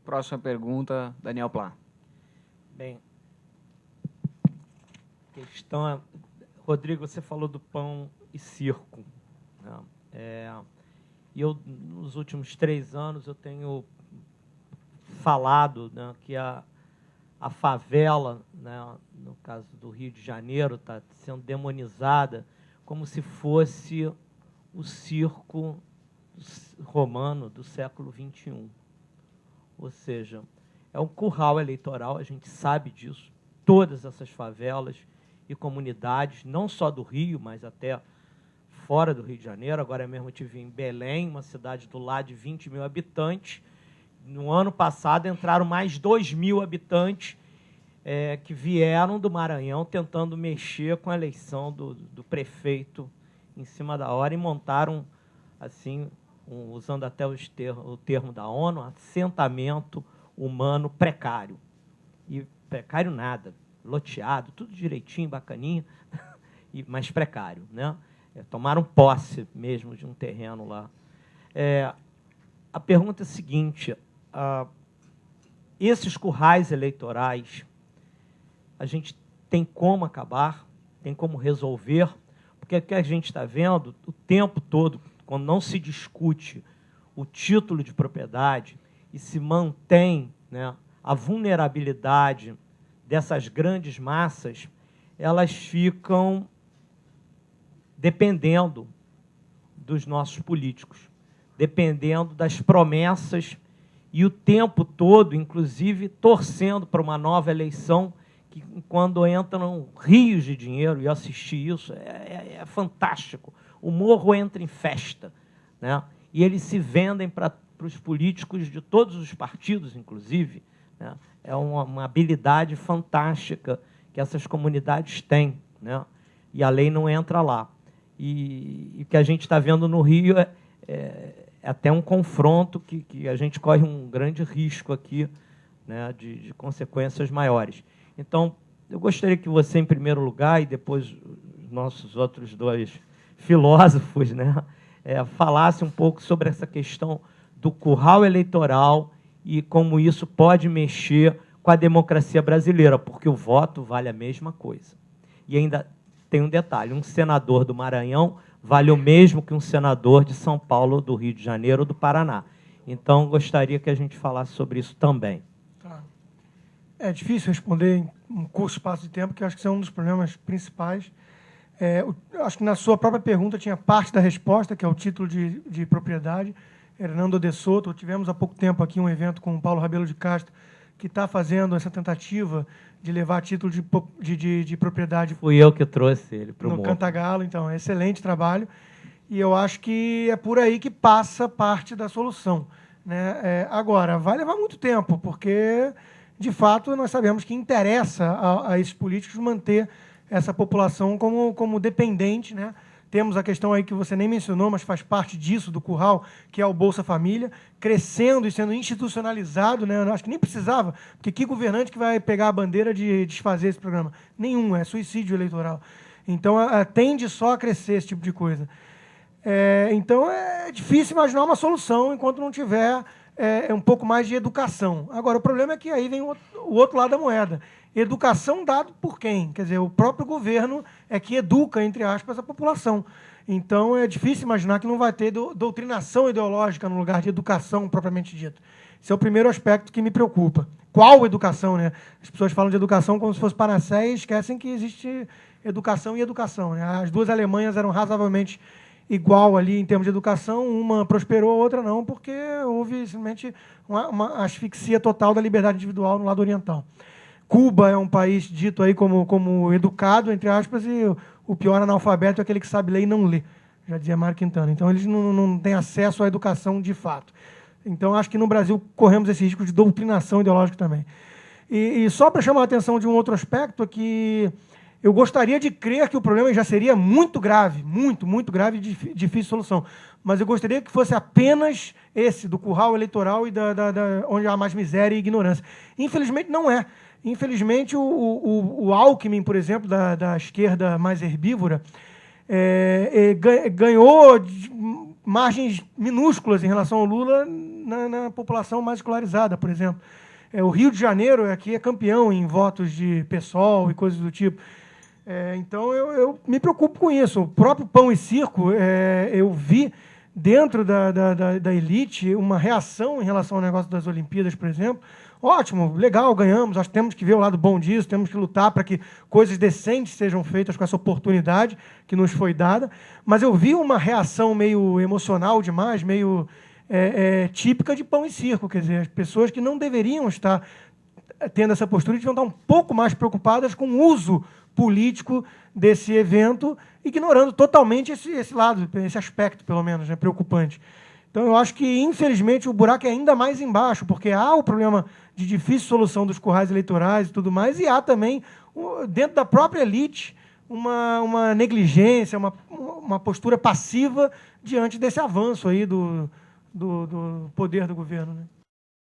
Próxima pergunta, Daniel Plá. Bem, questão é... Rodrigo, você falou do pão e circo, né? E eu, nos últimos 3 anos, eu tenho falado, né, que a favela, né, no caso do Rio de Janeiro, está sendo demonizada como se fosse o circo romano do século XXI. Ou seja, é um curral eleitoral, a gente sabe disso. Todas essas favelas e comunidades, não só do Rio, mas até fora do Rio de Janeiro. Agora mesmo eu estive em Belém, uma cidade do lado de 20 mil habitantes. No ano passado entraram mais 2.000 habitantes que vieram do Maranhão tentando mexer com a eleição do prefeito em cima da hora e montaram, assim, usando até o termo da ONU, assentamento humano precário. E precário nada, loteado, tudo direitinho, bacaninho, mas precário, né? Tomaram posse mesmo de um terreno lá. A pergunta é a seguinte: esses currais eleitorais, a gente tem como acabar, tem como resolver, porque o que a gente está vendo o tempo todo, quando não se discute o título de propriedade e se mantém, né, a vulnerabilidade dessas grandes massas, elas ficam dependendo dos nossos políticos, dependendo das promessas e o tempo todo, inclusive, torcendo para uma nova eleição, que quando entram rios de dinheiro, e eu assisti isso, é fantástico. O morro entra em festa, né? E eles se vendem para os políticos de todos os partidos, inclusive, né? É uma habilidade fantástica que essas comunidades têm, né? E a lei não entra lá. E o que a gente está vendo no Rio é até um confronto que a gente corre um grande risco aqui, né, de consequências maiores. Então, eu gostaria que você, em primeiro lugar, e depois os nossos outros 2 filósofos, né, falasse um pouco sobre essa questão do curral eleitoral e como isso pode mexer com a democracia brasileira, porque o voto vale a mesma coisa. E ainda tem um detalhe: um senador do Maranhão vale o mesmo que um senador de São Paulo, do Rio de Janeiro ou do Paraná. Então, gostaria que a gente falasse sobre isso também. Tá. É difícil responder em um curto espaço de tempo, que eu acho que isso é um dos problemas principais. Acho que na sua própria pergunta tinha parte da resposta, que é o título de propriedade. Hernando de Soto, tivemos há pouco tempo aqui um evento com o Paulo Rabelo de Castro, que está fazendo essa tentativa de levar título de propriedade. Fui eu que trouxe ele para o no Cantagalo, então, excelente trabalho. E eu acho que é por aí que passa parte da solução, né? Agora, vai levar muito tempo, porque, de fato, nós sabemos que interessa a esses políticos manter essa população como dependente, né? Temos a questão aí que você nem mencionou, mas faz parte disso, do curral, que é o Bolsa Família, crescendo e sendo institucionalizado, né? Eu acho que nem precisava, porque que governante que vai pegar a bandeira de desfazer esse programa? Nenhum, é suicídio eleitoral. Então, tende só a crescer esse tipo de coisa. Então, é difícil imaginar uma solução enquanto não tiver um pouco mais de educação. Agora, o problema é que aí vem o outro lado da moeda. Educação dado por quem? Quer dizer, o próprio governo é que educa, entre aspas, a população. Então, é difícil imaginar que não vai ter doutrinação ideológica no lugar de educação propriamente dita. Esse é o primeiro aspecto que me preocupa. Qual educação, né? As pessoas falam de educação como se fosse panaceia e esquecem que existe educação e educação, né? As 2 Alemanhas eram razoavelmente igual ali em termos de educação, uma prosperou, a outra não, porque houve simplesmente uma asfixia total da liberdade individual no lado oriental. Cuba é um país dito aí como educado, entre aspas, e o pior analfabeto é aquele que sabe ler e não lê, já dizia Mário Quintana. Então, eles não têm acesso à educação de fato. Então, acho que no Brasil corremos esse risco de doutrinação ideológica também. E só para chamar a atenção de um outro aspecto, é que eu gostaria de crer que o problema já seria muito grave, muito grave e difícil solução. Mas eu gostaria que fosse apenas esse, do curral eleitoral e onde há mais miséria e ignorância. Infelizmente, não é. Infelizmente, o Alckmin, por exemplo, da esquerda mais herbívora, ganhou margens minúsculas em relação ao Lula na população mais escolarizada, por exemplo. O Rio de Janeiro aqui é campeão em votos de PSOL e coisas do tipo. Então, eu me preocupo com isso. O próprio Pão e Circo, eu vi dentro da elite uma reação em relação ao negócio das Olimpíadas, por exemplo. Ótimo, legal, ganhamos. Acho que temos que ver o lado bom disso, temos que lutar para que coisas decentes sejam feitas com essa oportunidade que nos foi dada. Mas eu vi uma reação meio emocional demais, meio típica de Pão e Circo. Quer dizer, as pessoas que não deveriam estar tendo essa postura deviam estar um pouco mais preocupadas com o uso político desse evento, ignorando totalmente esse lado, esse aspecto, pelo menos, preocupante. Então, eu acho que, infelizmente, o buraco é ainda mais embaixo, porque há o problema de difícil solução dos currais eleitorais e tudo mais, e há também, dentro da própria elite, uma negligência, uma postura passiva diante desse avanço aí do poder do governo, né?